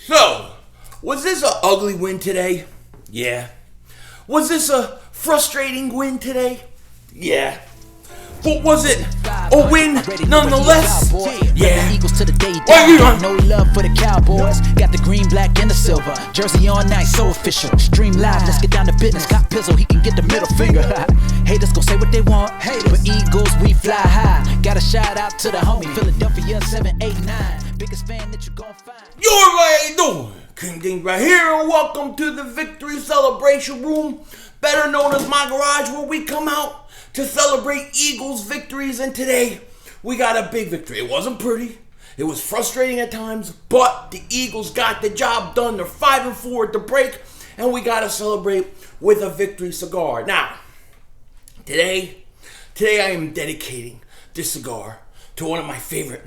So, was this an ugly win today? Yeah. Was this a frustrating win today? Yeah. But was it a win nonetheless? Yeah. Why you on? No love for the Cowboys. Got the green, black, and the silver. Jersey on nice, so official. Stream live, let's get down to business. Got Pizzle, he can get the middle finger. Haters gon' say what they want. But Eagles, we fly high. Got a shout out to the homie, Philadelphia 789. Biggest fan that you gon' find. You're right, doing King Ding right here, and welcome to the Victory Celebration Room, better known as my garage, where we come out to celebrate Eagles victories. And today we got a big victory. It wasn't pretty, it was frustrating at times, but the Eagles got the job done. They're 5-4 at the break, and we gotta celebrate with a victory cigar. Now, today I am dedicating this cigar to one of my favorite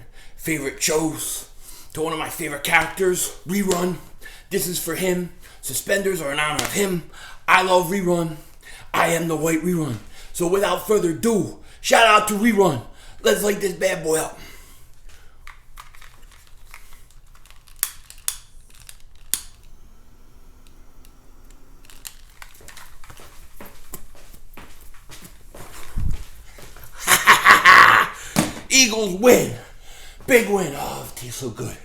shows, to one of my favorite characters, Rerun. This is for him. Suspenders are in honor of him. I love Rerun. I am the white Rerun. So without further ado, shout out to Rerun. Let's light this bad boy up. Eagles win. Big win. Oh, it tastes so good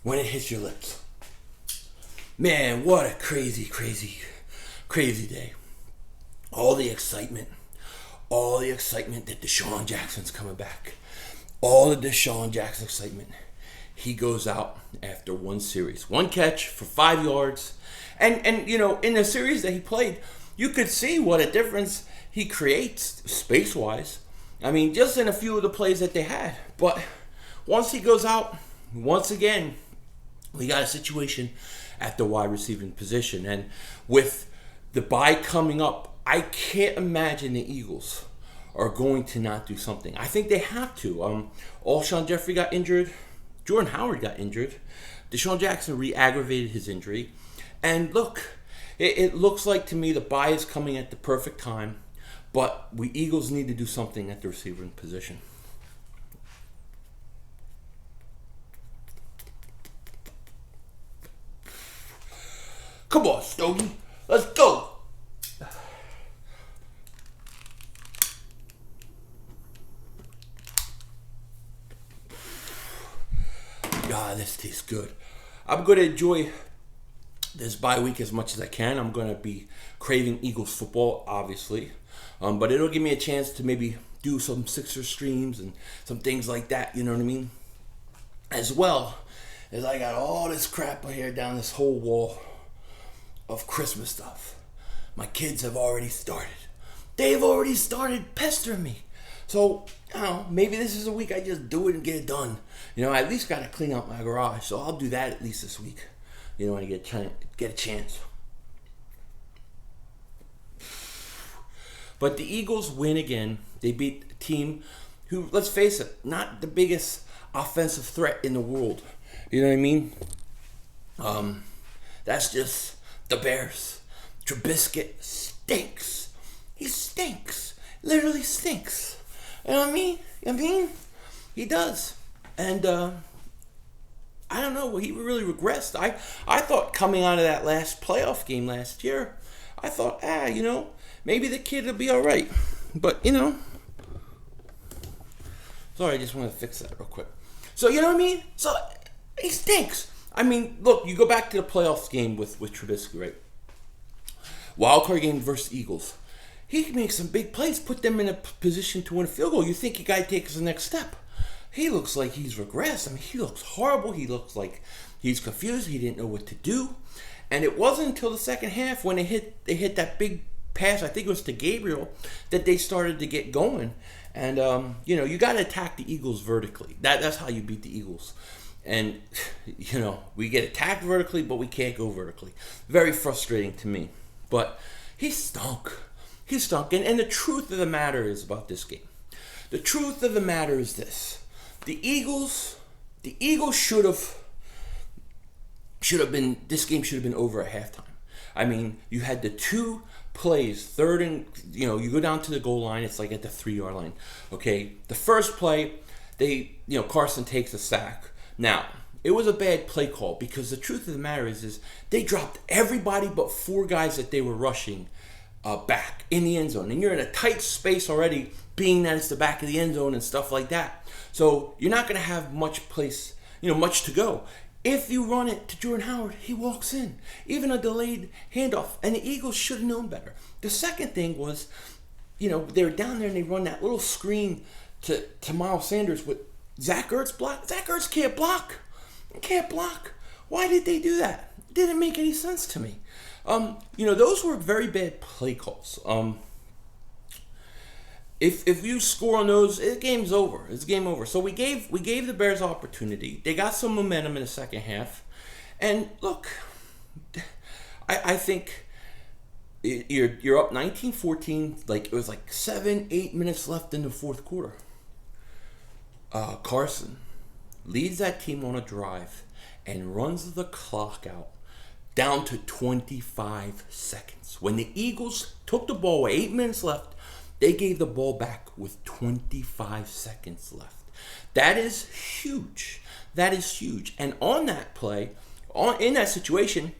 when it hits your lips. Man, what a crazy day. All the excitement that Deshaun Jackson's coming back. All the Deshaun Jackson excitement. He goes out after one series. One catch for 5 yards. And you know, in the series that he played, you could see what a difference he creates space-wise. I mean, just in a few of the plays that they had. But once he goes out, once again, we got a situation at the wide receiving position. And with the bye coming up, I can't imagine the Eagles are going to not do something. I think they have to. Alshon Jeffrey got injured. Jordan Howard got injured. Deshaun Jackson re-aggravated his injury. And look, it looks like to me the bye is coming at the perfect time. But we Eagles need to do something at the receiving position. Come on, Stogie. Let's go. God, this tastes good. I'm going to enjoy this bye week as much as I can. I'm going to be craving Eagles football, obviously. But it'll give me a chance to maybe do some Sixer streams and some things like that, you know what I mean? As well as I got all this crap here down this whole wall of Christmas stuff. My kids have already started. They've already started pestering me. So, I don't know, maybe this is a week I just do it and get it done. You know, I at least got to clean out my garage. So I'll do that at least this week. You know, when I get a chance. But the Eagles win again. They beat a team who, let's face it, not the biggest offensive threat in the world. You know what I mean? That's just the Bears. Trubisky stinks. He stinks. Literally stinks. You know what I mean? He does. And I don't know. He really regressed. I thought coming out of that last playoff game last year, I thought, you know, maybe the kid will be all right. But, you know. Sorry, I just want to fix that real quick. So, you know what I mean? So, he stinks. I mean, look, you go back to the playoffs game with Trubisky, right? Wildcard game versus Eagles. He can make some big plays, put them in a position to win a field goal. You think he got to take the next step. He looks like he's regressed. I mean, he looks horrible. He looks like he's confused. He didn't know what to do. And it wasn't until the second half when they hit that big pass, I think it was to Gabriel, that they started to get going. And, you know, you got to attack the Eagles vertically. That's how you beat the Eagles. And, you know, we get attacked vertically, but we can't go vertically. Very frustrating to me. But he stunk. He stunk. And the truth of the matter is about this game. The truth of the matter is this. The Eagles should have been, this game should have been over at halftime. I mean, you had the two plays, third and, you know, you go down to the goal line, it's like at the 3-yard line. Okay, the first play, Carson takes a sack. Now, it was a bad play call, because the truth of the matter is they dropped everybody but 4 guys that they were rushing back in the end zone. And you're in a tight space already, being that it's the back of the end zone and stuff like that. So you're not going to have much place, much to go. If you run it to Jordan Howard, he walks in. Even a delayed handoff. And the Eagles should have known better. The second thing was, they were down there and they run that little screen to Miles Sanders with Zach Ertz block. Zach Ertz can't block. Can't block. Why did they do that? It didn't make any sense to me. Those were very bad play calls. If you score on those, the game's over. It's game over. So we gave the Bears opportunity. They got some momentum in the second half. And look, I think you're up 19-14. Like, it was like 7-8 minutes left in the fourth quarter. Carson leads that team on a drive and runs the clock out down to 25 seconds. When the Eagles took the ball with 8 minutes left, they gave the ball back with 25 seconds left. That is huge. That is huge. And on that play, in that situation,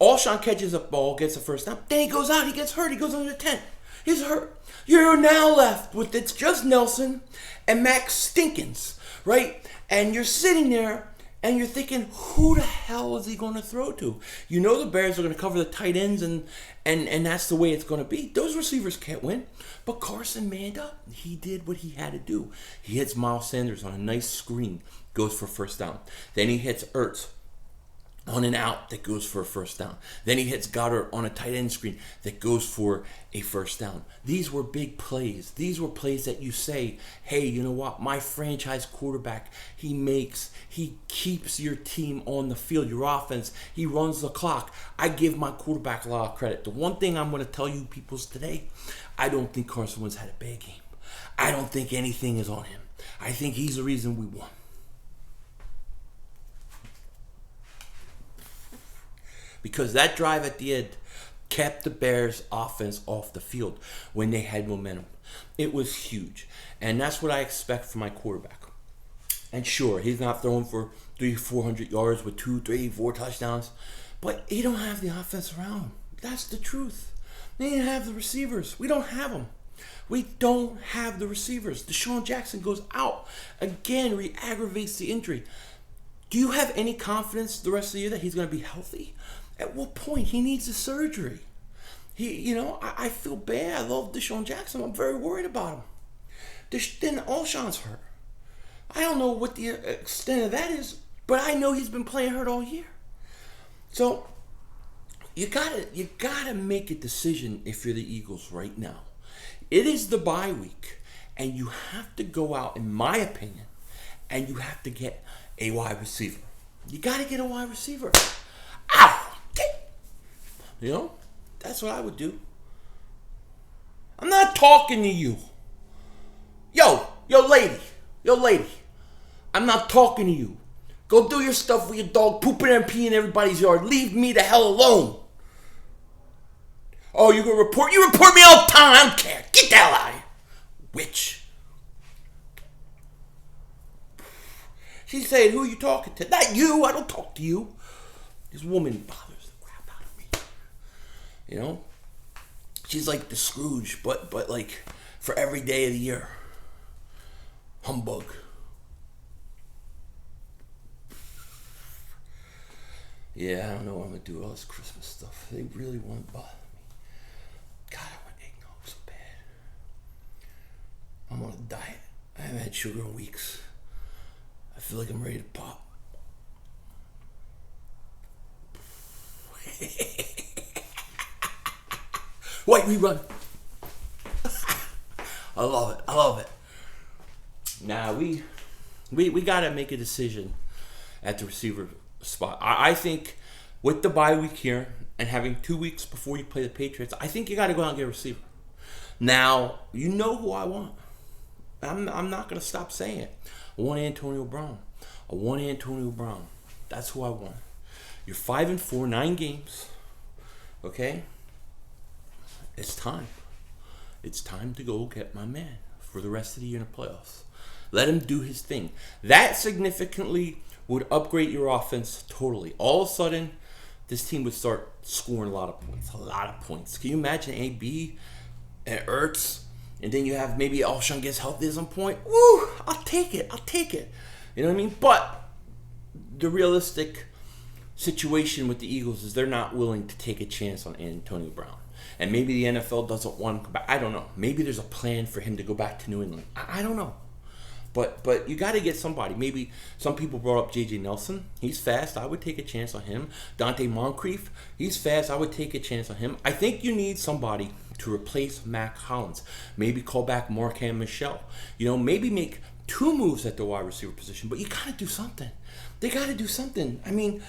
Alshon catches a ball, gets a first down. Then he goes out, he gets hurt, he goes under the tent. He's hurt. You're now left with it's just Nelson and Max Stinkins, right? And you're sitting there and you're thinking, who the hell is he going to throw to? The Bears are going to cover the tight ends, and that's the way it's going to be. Those receivers can't win. But Carson manned up. He did what he had to do. He hits Miles Sanders on a nice screen, goes for first down. Then he hits Ertz on an out that goes for a first down. Then he hits Goddard on a tight end screen that goes for a first down. These were big plays. These were plays that you say, hey, you know what? My franchise quarterback, he keeps your team on the field, your offense. He runs the clock. I give my quarterback a lot of credit. The one thing I'm going to tell you peoples today, I don't think Carson Wentz had a bad game. I don't think anything is on him. I think he's the reason we won. Because that drive at the end kept the Bears' offense off the field when they had momentum. It was huge. And that's what I expect from my quarterback. And sure, he's not throwing for 300-400 yards with 2, 3, 4 touchdowns. But he don't have the offense around him. That's the truth. They didn't have the receivers. We don't have them. We don't have the receivers. Deshaun Jackson goes out. Again, re-aggravates the injury. Do you have any confidence the rest of the year that he's going to be healthy? At what point? He needs a surgery. I feel bad. I love Deshaun Jackson. I'm very worried about him. Then Alshon's hurt. I don't know what the extent of that is, but I know he's been playing hurt all year. So you gotta make a decision if you're the Eagles right now. It is the bye week, and you have to go out, in my opinion, and you have to get a wide receiver. You gotta get a wide receiver. Ow! That's what I would do. I'm not talking to you. Yo, lady. I'm not talking to you. Go do your stuff with your dog pooping and peeing in everybody's yard. Leave me the hell alone. Oh, you gonna report? You report me all the time. I don't care. Get the hell out of here. Witch. She said, who are you talking to? Not you. I don't talk to you. This woman bothers the crap out of me. She's like the Scrooge, but like for every day of the year. Humbug. Yeah, I don't know what I'm going to do with all this Christmas stuff. They really want to bother me. God, I want eggnog so bad. I'm on a diet. I haven't had sugar in weeks. I feel like I'm ready to pop. Wait, rerun. I love it. Nah, we gotta make a decision at the receiver spot. I think with the bye week here and having 2 weeks before you play the Patriots, I think you gotta go out and get a receiver. Now, you know who I want. I'm not gonna stop saying it. I want Antonio Brown. That's who I want. You're 5-4, 9 games. Okay? It's time. It's time to go get my man for the rest of the year in the playoffs. Let him do his thing. That significantly would upgrade your offense totally. All of a sudden, this team would start scoring a lot of points. Can you imagine AB and Ertz, and then you have maybe Alshon gets healthy at some point? Woo! I'll take it. You know what I mean? But the realistic situation with the Eagles is they're not willing to take a chance on Antonio Brown. And maybe the NFL doesn't want him to go back. I don't know. Maybe there's a plan for him to go back to New England. I don't know. But you got to get somebody. Maybe some people brought up J.J. Nelson. He's fast. I would take a chance on him. Dante Moncrief. He's fast. I would take a chance on him. I think you need somebody to replace Mac Hollins. Maybe call back Marquand Michel. Maybe make 2 moves at the wide receiver position. But you got to do something. They got to do something. I mean,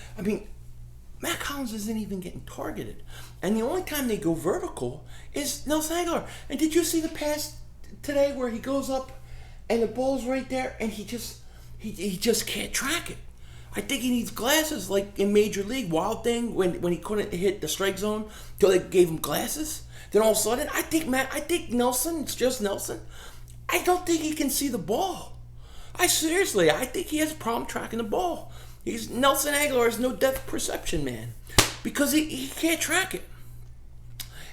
Mac Hollins isn't even getting targeted. And the only time they go vertical is Nelson Aguilar. And did you see the pass today where he goes up and the ball's right there, and he just can't track it? I think he needs glasses, like in Major League. Wild Thing, when he couldn't hit the strike zone till they gave him glasses. Then all of a sudden, I think Nelson, it's just Nelson. I don't think he can see the ball. I think he has a problem tracking the ball. Nelson Aguilar has no depth perception, man, because he can't track it.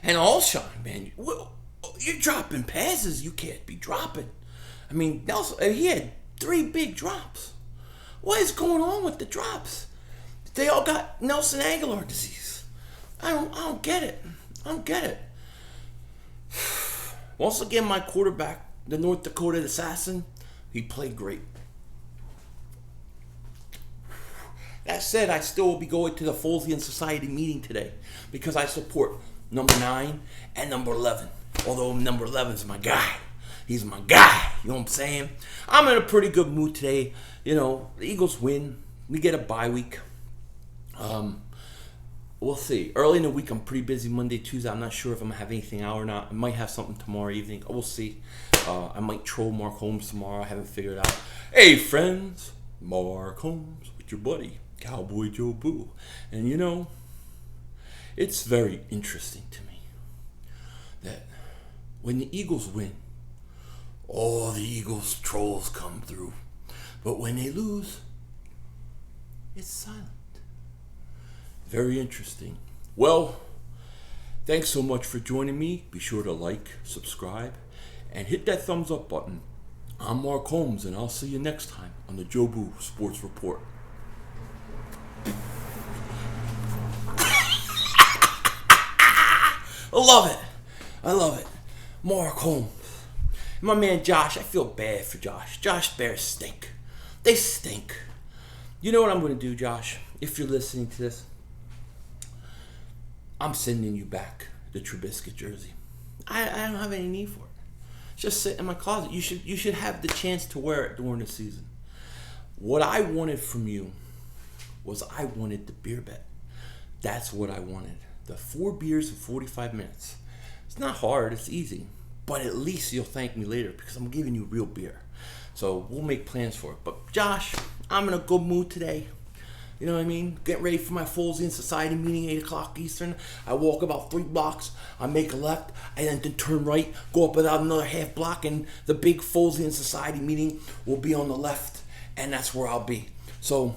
And Alshon, man, you're dropping passes you can't be dropping. I mean, Nelson, he had 3 big drops. What is going on with the drops? They all got Nelson Aguilar disease. I don't get it. Once again, my quarterback, the North Dakota assassin, he played great. That said, I still will be going to the Folesian Society meeting today because I support number 9 and number 11. Although number 11 is my guy. He's my guy. You know what I'm saying? I'm in a pretty good mood today. The Eagles win. We get a bye week. We'll see. Early in the week, I'm pretty busy Monday, Tuesday. I'm not sure if I'm going to have anything out or not. I might have something tomorrow evening. We'll see. I might troll Mark Holmes tomorrow. I haven't figured it out. Hey, friends. Mark Holmes with your buddy, Cowboy Joe Boo. And it's very interesting to me that when the Eagles win, all the Eagles trolls come through. But when they lose, it's silent. Very interesting. Well, thanks so much for joining me. Be sure to like, subscribe, and hit that thumbs up button. I'm Mark Holmes, and I'll see you next time on the Joe Boo Sports Report. I love it. Mark Holmes. My man Josh, I feel bad for Josh. Josh Bears stink. They stink. You know what I'm going to do, Josh? If you're listening to this, I'm sending you back the Trubisky jersey. I don't have any need for it. It's just sitting in my closet. You should have the chance to wear it during the season. What I wanted from you was I wanted the beer bet. That's what I wanted. The 4 beers in 45 minutes. It's not hard. It's easy. But at least you'll thank me later because I'm giving you real beer. So we'll make plans for it. But Josh, I'm in a good mood today. You know what I mean? Get ready for my Folesian Society meeting, 8 o'clock Eastern. I walk about 3 blocks. I make a left. I then turn right. Go up about another half block. And the big Folesian Society meeting will be on the left. And that's where I'll be. So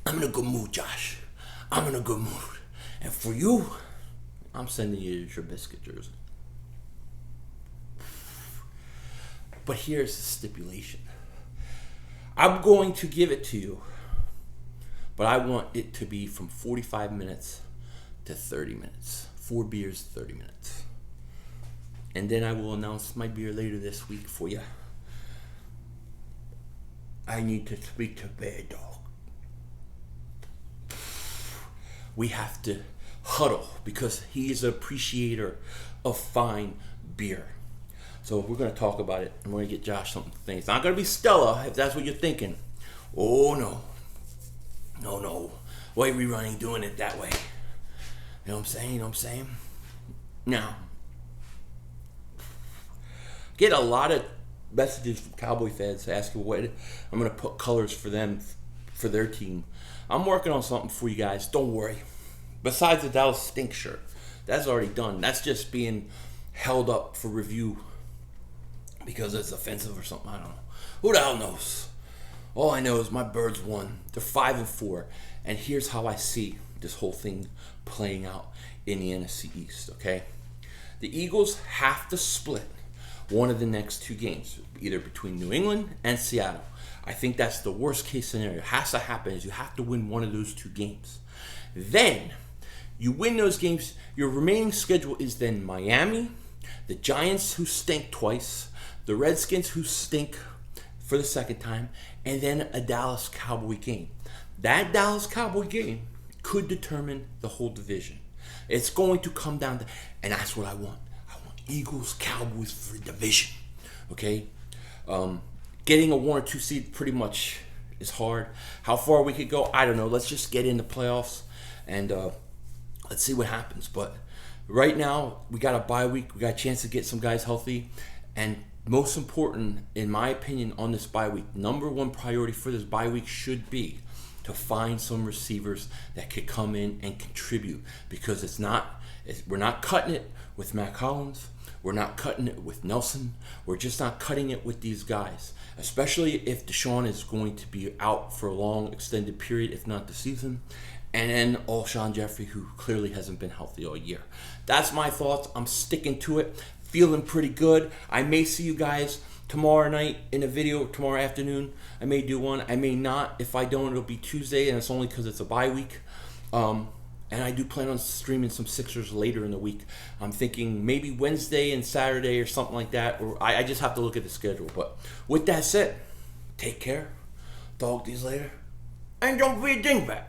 I'm in a good mood, Josh. I'm in a good mood. And for you, I'm sending you your biscuit jersey. But here's the stipulation. I'm going to give it to you, but I want it to be from 45 minutes to 30 minutes. 4 beers, 30 minutes. And then I will announce my beer later this week for you. I need to speak to Bad Dog. We have to huddle because he is an appreciator of fine beer. So we're going to talk about it, and we're going to get Josh something to think. It's not going to be Stella, if that's what you're thinking. Oh, no. No. Why are we running doing it that way? You know what I'm saying? Now, get a lot of messages from Cowboy fans asking what I'm going to put colors for them, for their team. I'm working on something for you guys. Don't worry. Besides the Dallas Stink shirt, that's already done. That's just being held up for review because it's offensive or something. I don't know. Who the hell knows? All I know is my Birds won. They're 5-4, and here's how I see this whole thing playing out in the NFC East. Okay, the Eagles have to split one of the next two games, either between New England and Seattle. I think that's the worst case scenario. It has to happen is you have to win one of those two games. Then you win those games. Your remaining schedule is then Miami, the Giants, who stink twice, the Redskins, who stink for the second time, and then a Dallas Cowboy game. That Dallas Cowboy game could determine the whole division. It's going to come down to, and that's what I want. I want Eagles, Cowboys for the division. Okay? Getting a 1 or 2 seed pretty much is hard. How far we could go, I don't know. Let's just get in the playoffs and let's see what happens. But right now, we got a bye week. We got a chance to get some guys healthy. And most important, in my opinion, on this bye week, number one priority for this bye week should be to find some receivers that could come in and contribute, because we're not cutting it with Matt Collins. We're not cutting it with Nelson. We're just not cutting it with these guys, especially if Deshaun is going to be out for a long, extended period, if not the season. And then Alshon Jeffrey, who clearly hasn't been healthy all year. That's my thoughts. I'm sticking to it. Feeling pretty good. I may see you guys tomorrow night in a video, tomorrow afternoon. I may do one. I may not. If I don't, it'll be Tuesday, and it's only because it's a bye week. And I do plan on streaming some Sixers later in the week. I'm thinking maybe Wednesday and Saturday or something like that. Or I just have to look at the schedule. But with that said, take care. Talk to you later. And don't be a dingbat.